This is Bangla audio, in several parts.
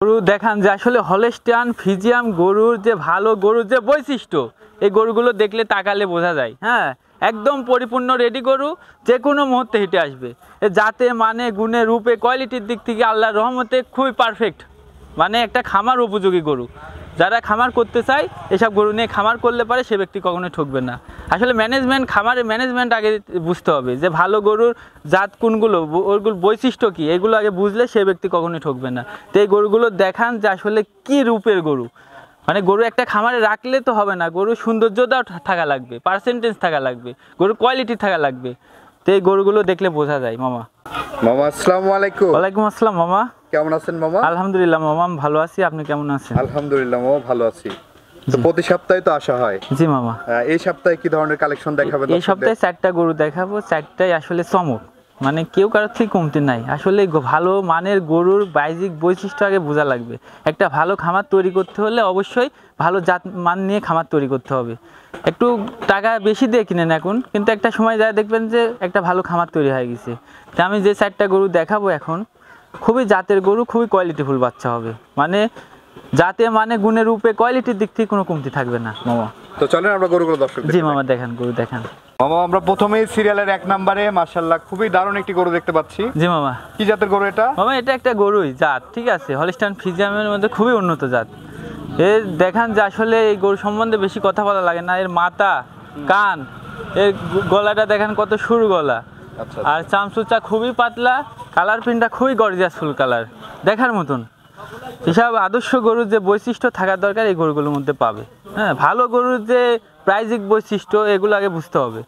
গরু দেখান যে আসলে হলস্টাইন ফ্রিজিয়ান গরুর যে ভালো গরুর যে বৈশিষ্ট্য, এই গরুগুলো দেখলে তাকালে বোঝা যায়। হ্যাঁ, একদম পরিপূর্ণ রেডি গরু, যে কোনো মুহূর্তে হিটে আসবে। যাতে মানে গুণে রূপে কোয়ালিটির দিক থেকে আল্লাহর রহমতে খুবই পারফেক্ট, মানে একটা খামার উপযোগী গরু। যারা খামার করতে চায় এসব গরু নিয়ে খামার করলে পারে সে ব্যক্তি কখনোই ঠকবে না। আসলে ম্যানেজমেন্ট, খামারের ম্যানেজমেন্ট আগে বুঝতে হবে যে ভালো গরুর জাত কোনগুলো, ওইগুলো বৈশিষ্ট্য কী, এগুলো আগে বুঝলে সে ব্যক্তি কখনোই ঠকবে না। তো এই গরুগুলো দেখান যে আসলে কী রূপের গরু। মানে গরু একটা খামারে রাখলে তো হবে না, গরুর সৌন্দর্যটাও থাকা লাগবে, পার্সেন্টেজ থাকা লাগবে, গরুর কোয়ালিটি থাকা লাগবে। তো এই গরুগুলো দেখলে বোঝা যায়। মামা আসসালামু আলাইকুম। ওয়ালাইকুম আসসালাম মামা, কেমন আছেন মামা? আলহামদুলিল্লাহ মামা, আমি ভালো আছি, আপনি কেমন আছেন? আলহামদুলিল্লাহ মামা, ভালো আছি। তো প্রতি সপ্তাহে তো আসা হয়। জি মামা। এই সপ্তাহে কি ধরনের কালেকশন দেখাবেন? এই সপ্তাহে 4টা গরু দেখাবো, 4টাই আসলে চমক, মানে কেউ কারোর থেকে কমতি নাই। আসলে ভালো মানের গরুর বাহ্যিক বৈশিষ্ট্য আগে বোঝা লাগবে। একটা ভালো খামার তৈরি করতে হলে অবশ্যই ভালো জাত মান নিয়ে খামার তৈরি করতে হবে। একটু টাকা বেশি দিয়ে কিনেন এখন, কিন্তু একটা সময় যায় দেখবেন যে একটা ভালো খামার তৈরি হয়ে গেছে। তা আমি যে 4টা গরু দেখাবো এখন, খুবই জাতের গরু, খুবই কোয়ালিটিফুল বাচ্চা হবে, মানে যাতে মানে গুণের রূপে কোয়ালিটির দিক থেকে কোনো কমতি থাকবে না মামা। তো চলেন আমরা গরুগুলো দর্শক। জি মামা, দেখান গরু দেখান। মামা আমরা প্রথমেই সিরিয়ালের 1 নম্বরে মাশাআল্লাহ খুবই দারুণ একটি গরু দেখতে পাচ্ছি। জি মামা। কি জাতের গরু এটা? মামা এটা একটা গরুই জাত, ঠিক আছে, হলস্টাইন ফ্রিজিয়ানের মধ্যে খুবই উন্নত জাত। এর দেখান যে আসলে এই গরু সম্বন্ধে বেশি কথা বলা লাগে না। এর মাথা, কান, এর গলাটা দেখেন কত সরু গলা। আচ্ছা। আর চামচুচা খুবই পাতলা, কালার প্রিন্টটা খুবই গর্জিয়াস ফুল কালার, দেখার মতন। এসব আদর্শ গরুর যে বৈশিষ্ট্য থাকার দরকার এই গরুগুলোর মধ্যে পাবে। হ্যাঁ, ভালো গরুর যে প্রাইজিক বৈশিষ্ট্য এগুলো আগে বুঝতে হবে।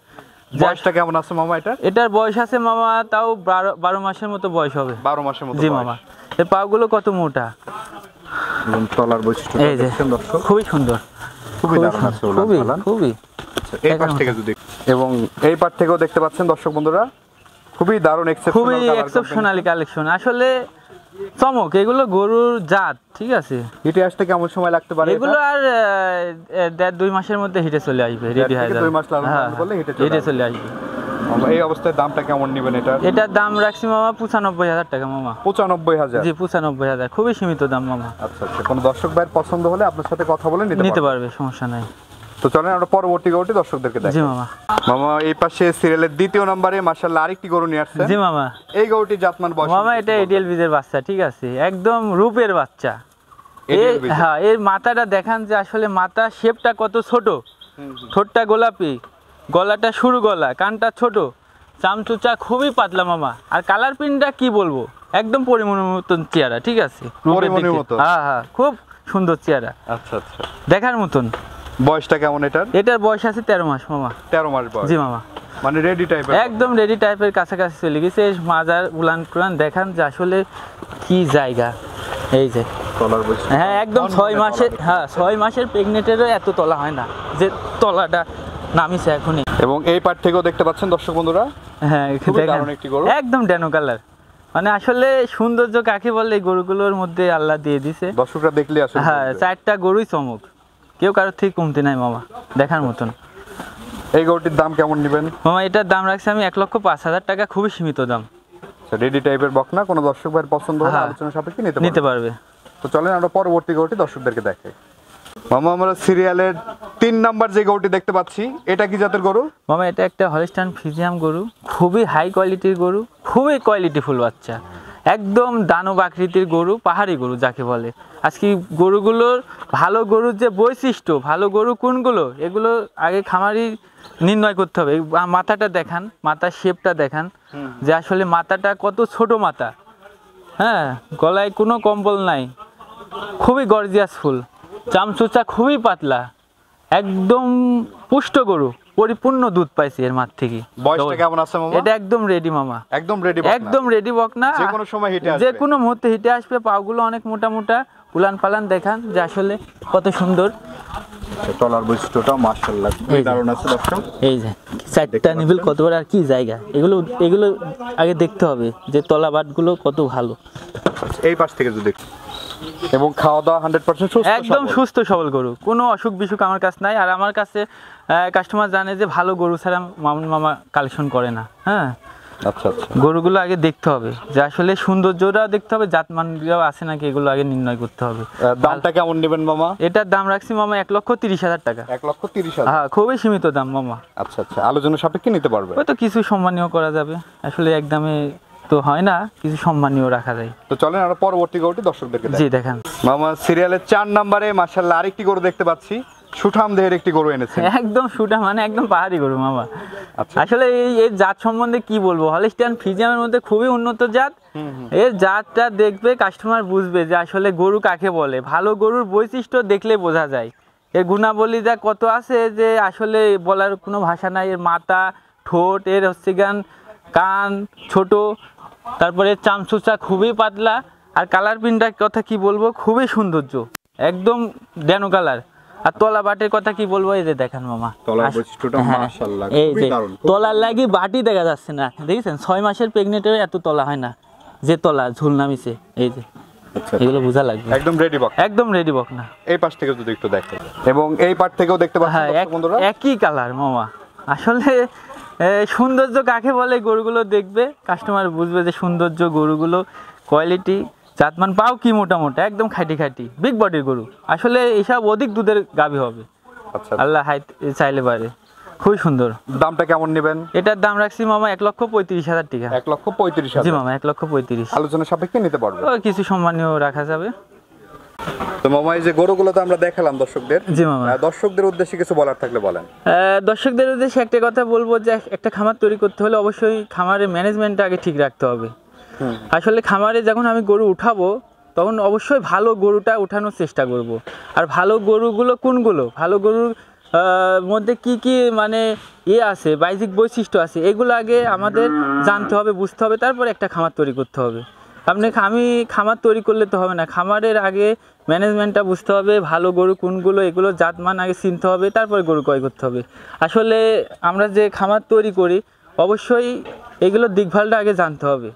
বয়সটা কেমন আছে মামা এটা? এটার বয়স আছে মামা তাও 12 মাসের মতো বয়স হবে। 12 মাসের মতো? জি মামা। এর পাগুলো কত মোটা, তলার বৈশিষ্ট্য দেখছেন দর্শক, খুবই সুন্দর, খুবই দারুণ আছে। খুবই। এই পাশ থেকে যদি, এবং এই পাশ থেকেও দেখতে পাচ্ছেন দর্শক বন্ধুরা, খুবই দারুণ এক্সেপশনালি কালেকশন। আসলে চমক, এগুলো গরুর জাত, ঠিক আছে। হিটে আসতে কেমন সময় লাগতে পারে? এগুলো আর 1.5-2 মাসের মধ্যে হিটে চলে আসবে, রেডি হয়ে যাবে। 2 মাস লাগানো করলে হিটে চলে আসবে। এই অবস্থায় দামটা কেমন নেবেন এটা? এটার দাম রাখছি মামা 95,000 টাকা মামা। 95,000? জি 95,000, খুবই সীমিত দাম মামা। আচ্ছা আচ্ছা, কোনো দর্শক ভাইয়ের পছন্দ হলে আপনার সাথে কথা বলে নিতে পারবে, সমস্যা নাই। তো চলেন আমরা পরবর্তী গরুটি দর্শকদেরকে দেখাই। জি মামা। মামা এই পাশে সিরিয়ালের 2য় নম্বরে মাশাআল্লাহ আরেকটি গরু নিয়ে আসছেন। জি মামা। এই গরুটি জাতমান বয়স? মামা এটা এডিএল বীজের বাচ্চা, ঠিক আছে, একদম রূপের বাচ্চা। হ্যাঁ, এর মাথাটা দেখান যে আসলে মাথা শেপটা কত ছোট, ঠোঁটটা গোলাপি, গলাটা সরু গলা, কানটা ছোট, চামচুচা খুবই পাতলা মামা। আর কালার প্রিন্টটা কি বলবো, একদম পরিমণের মতন চেহারা, ঠিক আছে। হ্যাঁ হ্যাঁ, খুব সুন্দর চেহারা। আচ্ছা আচ্ছা, দেখার মতন। বয়সটা কেমন এটার? এটার বয়স আছে 13 মাস মামা। 13 মাস বয়স? জি মামা। মানে রেডি টাইপের? একদম রেডি টাইপের কাছাকাছি চলে গেছে। মাজার উলান টুলান দেখান যে আসলে কি জায়গা। এই যে তলার বয়স, হ্যাঁ একদম 6 মাসের, হ্যাঁ 6 মাসের প্রেগনেন্টেরও এত তলা হয় না, যে তলাটা নামিছে এখনই। এবং এই পার্ট থেকেও দেখতে পাচ্ছেন দর্শক বন্ধুরা, হ্যাঁ একদম ড্যানো কালার। মানে আসলে সৌন্দর্য কাকে বলে এই গরুগুলোর মধ্যে আল্লাহ দিয়ে দিছে। দর্শকরা দেখলে আসলে হ্যাঁ 4টা গরুই চমক, কেউ কারোর থেকে কমতি নাই মামা, দেখার মতন। এই গরুটির দাম কেমন নেবেন মামা? এটার দাম রাখছি আমি 1,05,000 টাকা, খুবই সীমিত দাম। রেডি টাইপের বকনা, কোনো দর্শক ভাইয়ের পছন্দ হলে আলোচনা সাপেক্ষে নিতে পারবে। তো চলেন আমরা পরবর্তী গরুটি দর্শকদেরকে দেখাই। মামা আমরা সিরিয়ালের 3 নাম্বার যে গরুটি দেখতে পাচ্ছি, এটা কি জাতের গরু? মামা এটা একটা হলস্টাইন ফ্রিজিয়ান গরু, খুবই হাই কোয়ালিটির গরু, খুবই কোয়ালিটিফুল বাচ্চা, একদম দানব আকৃতির গরু, পাহাড়ি গরু যাকে বলে। আজকে গরুগুলোর ভালো গরুর যে বৈশিষ্ট্য, ভালো গরু কোনগুলো, এগুলো আগে খামারি নির্ণয় করতে হবে। মাথাটা দেখান, মাথার শেপটা দেখান যে আসলে মাথাটা কত ছোট মাথা। হ্যাঁ, গলায় কোনো কম্বল নাই, খুবই গর্জিয়াস ফুল, চামচুচা খুবই পাতলা, একদম পুষ্ট গরু, পরিপূর্ণ দুধ পাইছে এর মাঠ থেকে। বয়সটা কেমন আছে মামা? এটা একদম রেডি মামা, একদম রেডি বকনা, যে কোনো সময় হিটে আসবে, যে কোনো মুহূর্তে হিটে আসবে। পাগুলো অনেক মোটা মোটা, উলান পালান দেখান যে আসলে কত সুন্দর। তলার বৈশিষ্ট্যটা মাশাআল্লাহ খুবই দারুণ আছে দর্শক। এই যে 4টা নিবিল কত বড় আর কি জায়গা, এগুলো আগে দেখতে হবে যে তলা বাটগুলো কত ভালো। এই পাশ থেকে যদি, এবং খাওয়া দাওয়া 100% সুস্থ, একদম সুস্থ সবল গরু, কোনো অসুখ বিসুখ আমার কাছে নাই। আর আমার কাছে কাস্টমার জানে যে ভালো গরু ছাড়া মামুন মামা কালেকশন করে না। হ্যাঁ, আচ্ছা আচ্ছা, গরুগুলো আগে দেখতে হবে যে আসলে সৌন্দর্যটাও দেখতে হবে, জাতমানটাও আছে নাকি, এগুলো আগে নির্ণয় করতে হবে। দামটা কেমন নেবেন মামা? এটার দাম রাখছি মামা 1,30,000 টাকা। 1,30,000? হ্যাঁ, খুবই সীমিত দাম মামা। আচ্ছা আচ্ছা, আলোচনা সাপেক্ষে নিতে পারবে? হয়তো কিছু সম্মানীয় করা যাবে, আসলে একদমে তো হয় না, কিছু সম্মানীয় রাখা যায়। তো চলেন আমরা পরবর্তী গরুটি দর্শকদেরকে জি দেখান মামা। সিরিয়ালের 4 নম্বরে মাশাআল্লাহ আরেকটি গরু দেখতে পাচ্ছি, সুঠাম দেহের একটি গরু এনেছেন। একদম সুটা, মানে একদম পাহাড়ি গরু মামা। আচ্ছা, আসলে এই জাত সম্বন্ধে কি বলবো, হলস্টিয়ান ফ্রিজিয়ামের মধ্যে খুবই উন্নত জাত। এর জাতটা দেখবে কাস্টমার বুঝবে যে আসলে গরু কাকে বলে, ভালো গরুর বৈশিষ্ট্য দেখলে বোঝা যায়। এর গুণাবলী যা কত আছে যে আসলে বলার কোনো ভাষা নাই। এর মাথা, ঠোঁট, এর হচ্ছে কান ছোট, তারপরে চামচুচা খুবই পাতলা, আর কালার প্রিন্টটার কথা কি বলবো, খুবই সৌন্দর্য, একদম ড্যানো কালার। আর তলা বাটের কথা কি বলবো, এই যে দেখেন মামা, তলার বৈশিষ্ট্যটা মাশাআল্লাহ এই খুবই যে দারুণ। তলার লাগি বাটি দেখা যাচ্ছে না, দেখেছেন 6 মাসের প্রেগনেন্টের এত তলা হয় না, যে তলা ঝুল নামিছে, এই যে আচ্ছা, এগুলো বোঝা লাগবে। একদম রেডি বক, একদম রেডি বক না। এই পাশ থেকে যদি একটু দেখেন, এবং এই পাশ থেকেও দেখতে পাচ্ছেন হ্যাঁ, দর্শক বন্ধুরা, একই কালার মামা। আসলে সৌন্দর্য কাকে বলে, গরুগুলো দেখবে কাস্টমার বুঝবে যে সৌন্দর্য, গরুগুলো কোয়ালিটি, জাতমান পাও কি মোটামোটা একদম খাঁটি খাঁটি বিগ বডির গরু। আসলে এইসব অধিক দুধের গাভী হবে, আচ্ছা আল্লাহ হাইট চাইলে পারে। খুবই সুন্দর। দামটা কেমন নেবেন? এটার দাম রাখছি মামা 1,35,000 টাকা। 1,35,000? জি মামা, 1,35,000। আলোচনা সাপেক্ষে নিতে পারবে? কিছু সম্মানীয় রাখা যাবে। তো মামা এই যে গরুগুলো তো আমরা দেখালাম দর্শকদের, জি মামা, দর্শকদের উদ্দেশ্যে কিছু বলার থাকলে বলেন। দর্শকদের উদ্দেশ্যে একটা কথা বলবো যে একটা খামার তৈরি করতে হলে অবশ্যই খামারের ম্যানেজমেন্টটা আগে ঠিক রাখতে হবে। আসলে খামারে যখন আমি গরু উঠাবো তখন অবশ্যই ভালো গরুটা উঠানোর চেষ্টা করব। আর ভালো গরুগুলো কোনগুলো, ভালো গরুর মধ্যে কি কি মানে আছে, বাহ্যিক বৈশিষ্ট্য আছে, এগুলো আগে আমাদের জানতে হবে, বুঝতে হবে, তারপরে একটা খামার তৈরি করতে হবে। আমি খামার তৈরি করলে তো হবে না, খামারের আগে ম্যানেজমেন্টটা বুঝতে হবে, ভালো গরু কোনগুলো, এগুলো জাতমান আগে চিনতে হবে, তারপরে গরু ক্রয় করতে হবে। আসলে আমরা যে খামার তৈরি করি অবশ্যই এগুলো দেখভালটা আগে জানতে হবে,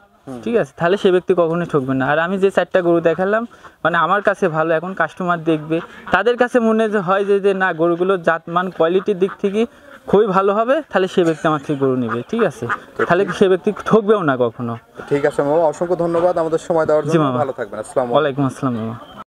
ঠিক আছে? তাহলে সে ব্যক্তি কখনোই ঠকবে না। আর আমি যে 4টা গরু দেখালাম, মানে আমার কাছে ভালো, এখন কাস্টমার দেখবে, তাদের কাছে মনে হয় যে না গরুগুলো জাতমান কোয়ালিটির দিক থেকে খুবই ভালো হবে, তাহলে সে ব্যক্তি আমার থেকে গরু নেবে, ঠিক আছে? তাহলে সে ব্যক্তি ঠকবেও না কখনো। ঠিক আছে মামা, অসংখ্য ধন্যবাদ আমাদের সময় দেওয়ার জন্য। ভালো থাকবেন। আসসালামু আলাইকুম। ওয়ালাইকুম আসসালাম মামা।